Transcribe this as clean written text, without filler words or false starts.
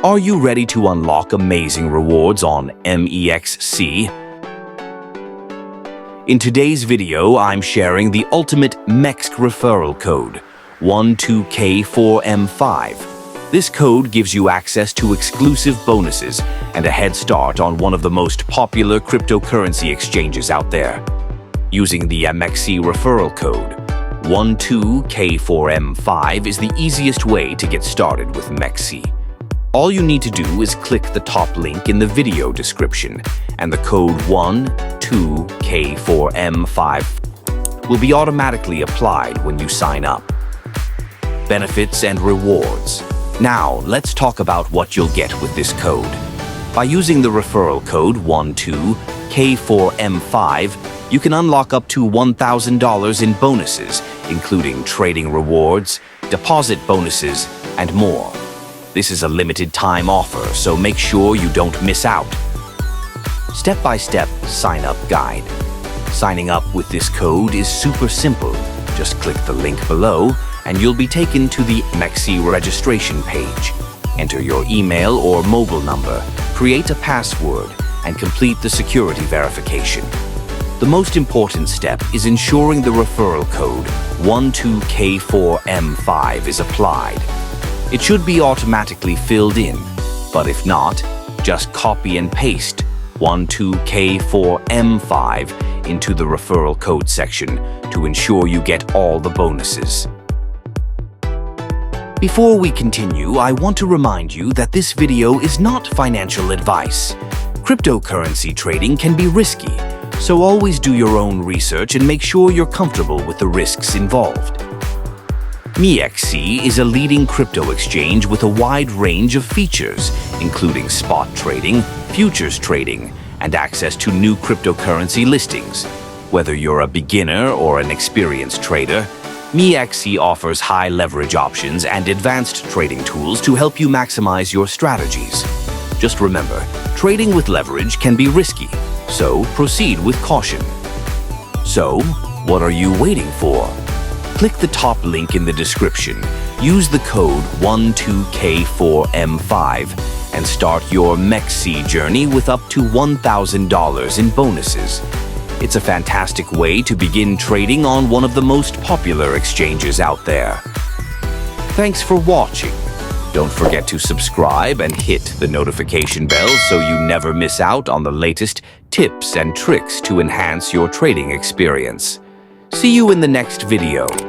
Are you ready to unlock amazing rewards on MEXC? In today's video, I'm sharing the ultimate MEXC Referral Code, 12K4M5. This code gives you access to exclusive bonuses and a head start on one of the most popular cryptocurrency exchanges out there. Using the MEXC Referral Code, 12K4M5 is the easiest way to get started with MEXC. All you need to do is click the top link in the video description, and the code 12K4M5 will be automatically applied when you sign up. Benefits and rewards. Now, let's talk about what you'll get with this code. By using the referral code 12K4M5, you can unlock up to $1,000 in bonuses, including trading rewards, deposit bonuses, and more. This is a limited time offer, so make sure you don't miss out. Step-by-step sign-up guide. Signing up with this code is super simple. Just click the link below, and you'll be taken to the MEXC registration page. Enter your email or mobile number, create a password, and complete the security verification. The most important step is ensuring the referral code 12K4M5 is applied. It should be automatically filled in, but if not, just copy and paste 12K4M5 into the referral code section to ensure you get all the bonuses. Before we continue, I want to remind you that this video is not financial advice. Cryptocurrency trading can be risky, so always do your own research and make sure you're comfortable with the risks involved. MEXC is a leading crypto exchange with a wide range of features, including spot trading, futures trading, and access to new cryptocurrency listings. Whether you're a beginner or an experienced trader, MEXC offers high leverage options and advanced trading tools to help you maximize your strategies. Just remember, trading with leverage can be risky, so proceed with caution. So, what are you waiting for? Click the top link in the description, use the code 12K4M5, and start your MEXC journey with up to $1,000 in bonuses. It's a fantastic way to begin trading on one of the most popular exchanges out there. Thanks for watching. Don't forget to subscribe and hit the notification bell so you never miss out on the latest tips and tricks to enhance your trading experience. See you in the next video.